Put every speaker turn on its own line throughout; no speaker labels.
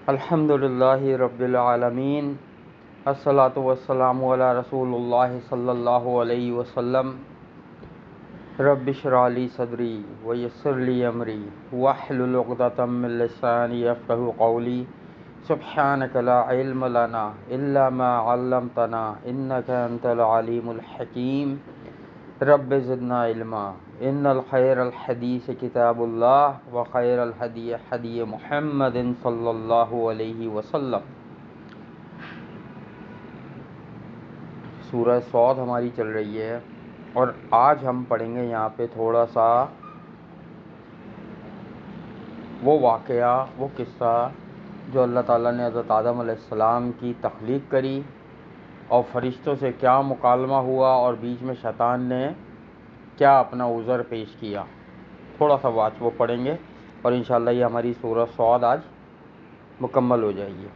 الحمدللہ رب العالمین، الصلاۃ والسلام علی رسول اللہ صلی اللہ علیہ وسلم۔ رب اشرح لی صدری ویسر لی امری واحلل عقدۃ من لسانی یفقہوا قولی۔ سبحانک لا علم لنا الا ما علمتنا انک انت العلیم الحکیم۔ رب زدنا علما۔ ان الخیر الحدیث کتاب اللہ وخیر الہدی ہدی محمد صلی اللہ علیہ وسلم۔ سورہ صاد ہماری چل رہی ہے اور آج ہم پڑھیں گے یہاں پہ تھوڑا سا وہ واقعہ، وہ قصہ جو اللہ تعالیٰ نے حضرت آدم علیہ السلام کی تخلیق کری اور فرشتوں سے کیا مکالمہ ہوا اور بیچ میں شیطان نے کیا اپنا عذر پیش کیا۔ تھوڑا سا وہ پڑھیں گے اور انشاءاللہ یہ ہماری سورہ صاد آج مکمل ہو جائے گی۔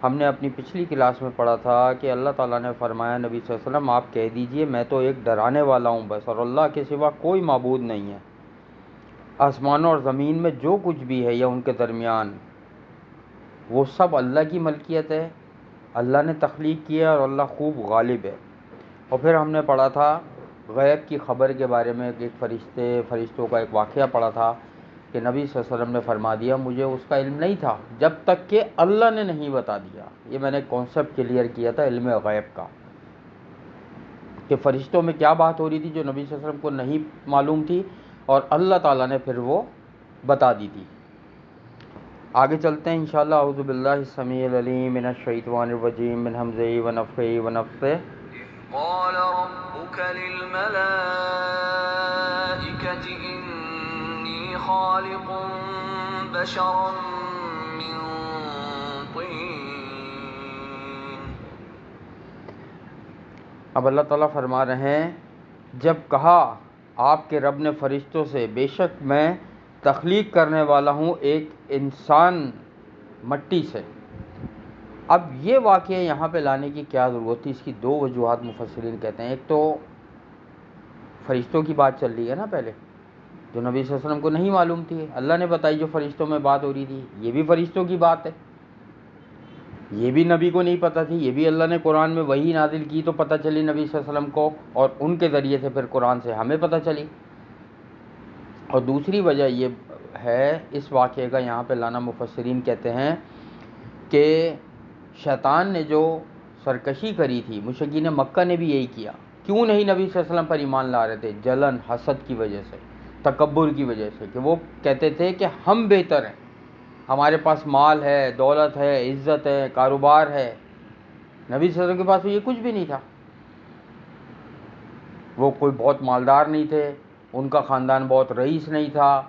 ہم نے اپنی پچھلی کلاس میں پڑھا تھا کہ اللہ تعالیٰ نے فرمایا نبی صلی اللہ علیہ وسلم آپ کہہ دیجئے میں تو ایک ڈرانے والا ہوں بس، اور اللہ کے سوا کوئی معبود نہیں ہے۔ آسمانوں اور زمین میں جو کچھ بھی ہے یا ان کے درمیان وہ سب اللہ کی ملکیت ہے، اللہ نے تخلیق کیا اور اللہ خوب غالب ہے۔ اور پھر ہم نے پڑھا تھا غیب کی خبر کے بارے میں، ایک فرشتوں کا ایک واقعہ پڑھا تھا کہ نبی صلی اللہ علیہ وسلم نے فرما دیا مجھے اس کا علم نہیں تھا جب تک کہ اللہ نے نہیں بتا دیا۔ یہ میں نے کانسیپٹ کلیئر کیا تھا علم غیب کا، کہ فرشتوں میں کیا بات ہو رہی تھی جو نبی صلی اللہ علیہ وسلم کو نہیں معلوم تھی اور اللہ تعالیٰ نے پھر وہ بتا دی تھی۔ آگے چلتے ہیں انشاءاللہ۔ اعوذ باللہ السمیع العلیم من الشیطان الرجیم من ہمزہ ونفخہ ونفثہ۔
قال ربك للملائكة إني خالق بشرا من طين۔
اب اللہ تعالیٰ فرما رہے ہیں جب کہا آپ کے رب نے فرشتوں سے بے شک میں تخلیق کرنے والا ہوں ایک انسان مٹی سے۔ اب یہ واقعہ یہاں پہ لانے کی کیا ضرورت تھی؟ اس کی دو وجوہات مفسرین کہتے ہیں۔ ایک تو فرشتوں کی بات چل رہی ہے نا پہلے، جو نبی صلی اللہ علیہ وسلم کو نہیں معلوم تھی، اللہ نے بتائی جو فرشتوں میں بات ہو رہی تھی، یہ بھی فرشتوں کی بات ہے، یہ بھی نبی کو نہیں پتہ تھی، یہ بھی اللہ نے قرآن میں وحی نازل کی تو پتہ چلی نبی صلی اللہ علیہ وسلم کو، اور ان کے ذریعے سے پھر قرآن سے ہمیں پتہ چلی۔ اور دوسری وجہ یہ ہے اس واقعے کا یہاں پہ لانا، مفسرین کہتے ہیں کہ شیطان نے جو سرکشی کری تھی، مشرکین مکہ نے بھی یہی کیا۔ کیوں نہیں نبی صلی اللہ علیہ وسلم پر ایمان لا رہے تھے؟ جلن، حسد کی وجہ سے، تکبر کی وجہ سے، کہ وہ کہتے تھے کہ ہم بہتر ہیں، ہمارے پاس مال ہے، دولت ہے، عزت ہے، کاروبار ہے۔ نبی صلی اللہ علیہ وسلم کے پاس تو یہ کچھ بھی نہیں تھا، وہ کوئی بہت مالدار نہیں تھے، ان کا خاندان بہت رئیس نہیں تھا،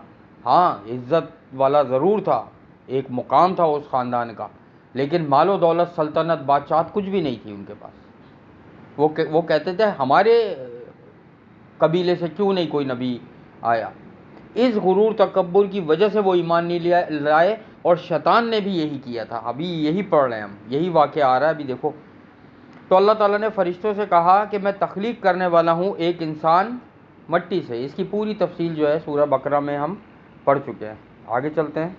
ہاں عزت والا ضرور تھا، ایک مقام تھا اس خاندان کا، لیکن مال و دولت، سلطنت، بادشاہت کچھ بھی نہیں تھی ان کے پاس۔ وہ کہتے تھے ہمارے قبیلے سے کیوں نہیں کوئی نبی آیا۔ اس غرور تکبر کی وجہ سے وہ ایمان نہیں لائے، اور شیطان نے بھی یہی کیا تھا۔ ابھی یہی پڑھ رہے ہیں ہم، یہی واقعہ آ رہا ہے ابھی دیکھو۔ تو اللہ تعالیٰ نے فرشتوں سے کہا کہ میں تخلیق کرنے والا ہوں ایک انسان مٹی سے۔ اس کی پوری تفصیل جو ہے سورہ بقرہ میں ہم پڑھ چکے ہیں۔ آگے چلتے ہیں۔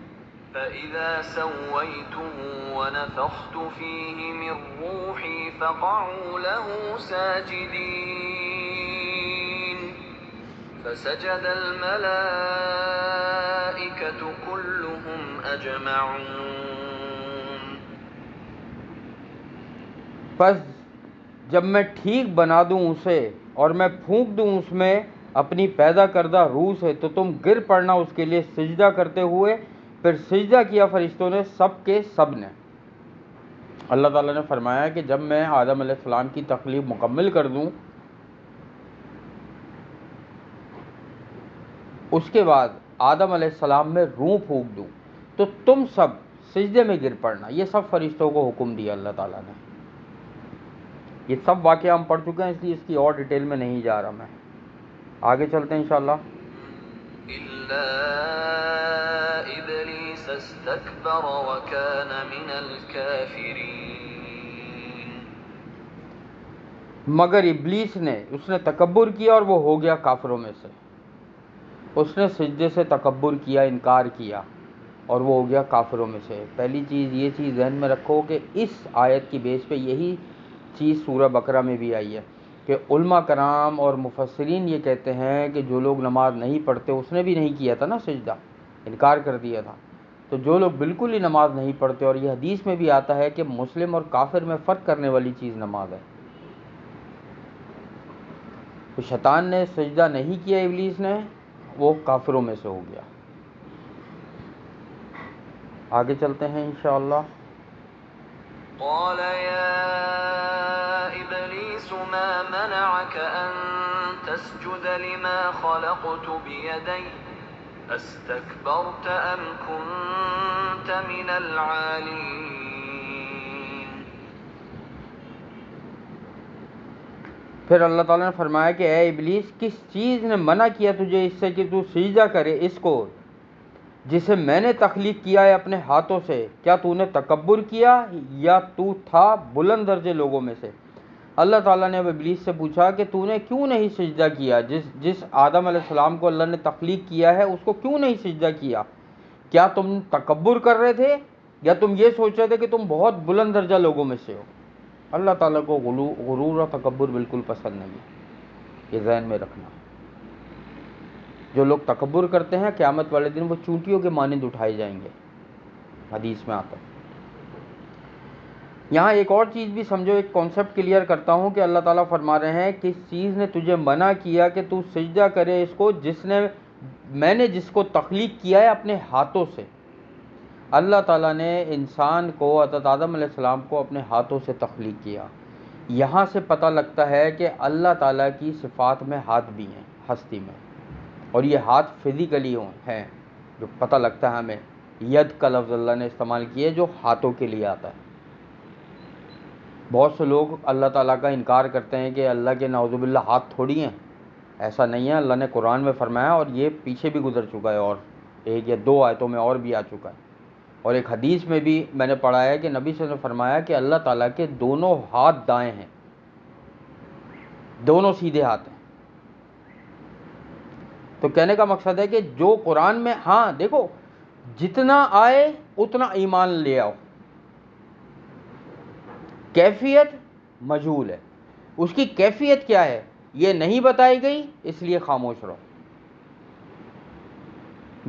فَإِذَا سَوَّيْتُهُ وَنَفَخْتُ فِيهِ مِن رُّوحِي فَقَعُوا لَهُ سَاجِدِينَ فَسَجَدَ الْمَلَائِكَةُ كُلُّهُمْ أَجْمَعُونَ۔
پس جب میں ٹھیک بنا دوں اسے اور میں پھونک دوں اس میں اپنی پیدا کردہ روح سے تو تم گر پڑنا اس کے لیے سجدہ کرتے ہوئے۔ پھر سجدہ کیا فرشتوں نے، سب کے سب نے۔ اللہ تعالیٰ نے فرمایا کہ جب میں آدم علیہ السلام کی تخلیق مکمل کر دوں، اس کے بعد آدم علیہ السلام میں روح پھونک دوں تو تم سب سجدے میں گر پڑنا۔ یہ سب فرشتوں کو حکم دیا اللہ تعالیٰ نے۔ یہ سب واقعہ ہم پڑھ چکے ہیں، اس لیے اس کی اور ڈیٹیل میں نہیں جا رہا میں۔ آگے چلتے ہیں انشاءاللہ۔
إِلَّا إِبْلِيسَ اسْتَكْبَرَ وَكَانَ مِنَ الْكَافِرِينَ۔
مگر ابلیس نے، اس نے تکبر کیا اور وہ ہو گیا کافروں میں سے۔ اس نے سجدے سے تکبر کیا، انکار کیا۔ اور وہ ہو گیا کافروں میں سے۔ پہلی چیز یہ چیز ذہن میں رکھو کہ اس آیت کی بیس پہ یہی چیز سورہ بقرہ میں بھی آئی ہے کہ علماء کرام اور مفسرین یہ کہتے ہیں کہ جو لوگ نماز نہیں پڑھتے، اس نے بھی نہیں کیا تھا نا سجدہ، انکار کر دیا تھا، تو جو لوگ بالکل ہی نماز نہیں پڑھتے، اور یہ حدیث میں بھی آتا ہے کہ مسلم اور کافر میں فرق کرنے والی چیز نماز ہے، تو شیطان نے سجدہ نہیں کیا، ابلیس نے، وہ کافروں میں سے ہو گیا۔ آگے چلتے ہیں انشاءاللہ۔
قال يا إبليس ما منعك أن تسجد لما خلقت بيدي أستكبرت أم كنت من العالين؟
پھر اللہ تعالیٰ نے فرمایا کہ اے ابلیس، کس چیز نے منع کیا تجھے اس سے کہ تو سجدہ کرے اس کو جسے میں نے تخلیق کیا ہے اپنے ہاتھوں سے؟ کیا تو نے تکبر کیا یا تو تھا بلند درجے لوگوں میں سے؟ اللہ تعالیٰ نے اب ابلیس سے پوچھا کہ تو نے کیوں نہیں سجدہ کیا؟ جس آدم علیہ السلام کو اللہ نے تخلیق کیا ہے اس کو کیوں نہیں سجدہ کیا؟ کیا تم تکبر کر رہے تھے یا تم یہ سوچ رہے تھے کہ تم بہت بلند درجہ لوگوں میں سے ہو؟ اللہ تعالیٰ کو غرور اور تکبر بالکل پسند نہیں ہے، یہ ذہن میں رکھنا۔ جو لوگ تکبر کرتے ہیں قیامت والے دن وہ چونٹیوں کے مانند اٹھائے جائیں گے، حدیث میں آتا ہے۔ یہاں ایک اور چیز بھی سمجھو، ایک کانسیپٹ کلیئر کرتا ہوں کہ اللہ تعالیٰ فرما رہے ہیں کس چیز نے تجھے منع کیا کہ تو سجدہ کرے اس کو میں نے جس کو تخلیق کیا ہے اپنے ہاتھوں سے۔ اللہ تعالیٰ نے انسان کو، حضرت آدم علیہ السلام کو اپنے ہاتھوں سے تخلیق کیا۔ یہاں سے پتہ لگتا ہے کہ اللہ تعالیٰ کی صفات میں ہاتھ بھی ہیں، ہستی میں، اور یہ ہاتھ فزیکلی ہیں، جو پتہ لگتا ہے ہمیں۔ ید کا لفظ اللہ نے استعمال کیا ہے جو ہاتھوں کے لیے آتا ہے۔ بہت سے لوگ اللہ تعالیٰ کا انکار کرتے ہیں کہ اللہ کے نعوذ باللہ ہاتھ تھوڑی ہیں، ایسا نہیں ہے۔ اللہ نے قرآن میں فرمایا، اور یہ پیچھے بھی گزر چکا ہے، اور ایک یا دو آیتوں میں اور بھی آ چکا ہے، اور ایک حدیث میں بھی میں نے پڑھا ہے کہ نبی صلی اللہ علیہ وسلم نے فرمایا کہ اللہ تعالیٰ کے دونوں ہاتھ دائیں ہیں، دونوں سیدھے ہاتھ ہیں۔ تو کہنے کا مقصد ہے کہ جو قرآن میں، ہاں دیکھو، جتنا آئے اتنا ایمان لے آؤ، کیفیت مجہول ہے، اس کی کیفیت کیا ہے یہ نہیں بتائی گئی، اس لیے خاموش رہو۔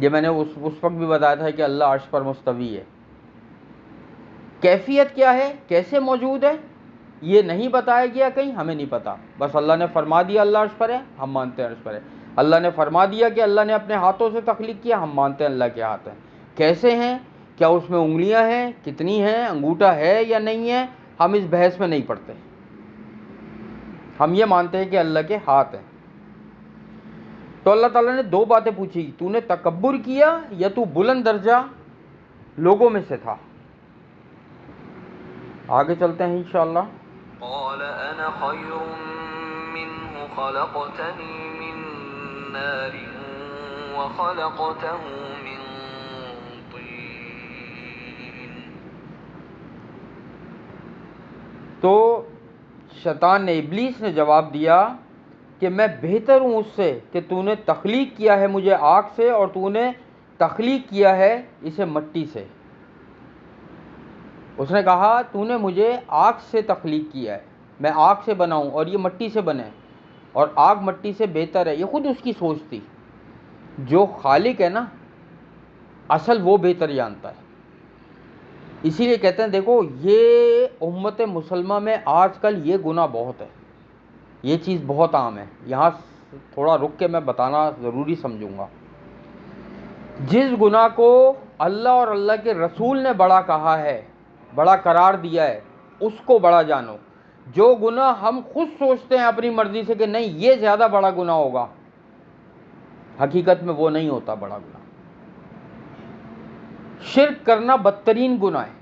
یہ میں نے اس وقت بھی بتایا تھا کہ اللہ عرش پر مستوی ہے، کیفیت کیا ہے، کیسے موجود ہے، یہ نہیں بتایا گیا کہیں، ہمیں نہیں پتا، بس اللہ نے فرما دیا اللہ عرش پر ہے، ہم مانتے ہیں عرش پر ہے۔ اللہ نے فرما دیا کہ اللہ نے اپنے ہاتھوں سے تخلیق کیا، ہم مانتے ہیں اللہ کے ہاتھ ہیں۔ کیسے ہیں، کیا اس میں انگلیاں ہیں، کتنی ہیں، انگوٹھا ہے یا نہیں ہے، ہم اس بحث میں نہیں پڑتے، ہم یہ مانتے ہیں کہ اللہ کے ہاتھ ہیں۔ تو اللہ تعالیٰ نے دو باتیں پوچھی، تو نے تکبر کیا یا تو بلند درجہ لوگوں میں سے تھا؟ آگے چلتے ہیں انشاءاللہ۔
قال انا خير منه خلقتني من نار وخلقته من طين۔
تو شیطان نے، ابلیس نے جواب دیا کہ میں بہتر ہوں اس سے کہ تو نے تخلیق کیا ہے مجھے آگ سے، اور تو نے تخلیق کیا ہے اسے مٹی سے۔ اس نے کہا تو نے مجھے آگ سے تخلیق کیا ہے، میں آگ سے بنا ہوں اور یہ مٹی سے بنے، اور آگ مٹی سے بہتر ہے۔ یہ خود اس کی سوچ تھی، جو خالق ہے نا اصل وہ بہتر جانتا ہے۔ اسی لیے کہتے ہیں دیکھو، یہ امت مسلمہ میں آج کل یہ گناہ بہت ہے، یہ چیز بہت عام ہے۔ یہاں تھوڑا رک کے میں بتانا ضروری سمجھوں گا۔ جس گناہ کو اللہ اور اللہ کے رسول نے بڑا کہا ہے، بڑا قرار دیا ہے، اس کو بڑا جانو۔ جو گناہ ہم خود سوچتے ہیں اپنی مرضی سے کہ نہیں یہ زیادہ بڑا گناہ ہوگا، حقیقت میں وہ نہیں ہوتا بڑا گناہ۔ شرک کرنا بدترین گناہ ہے۔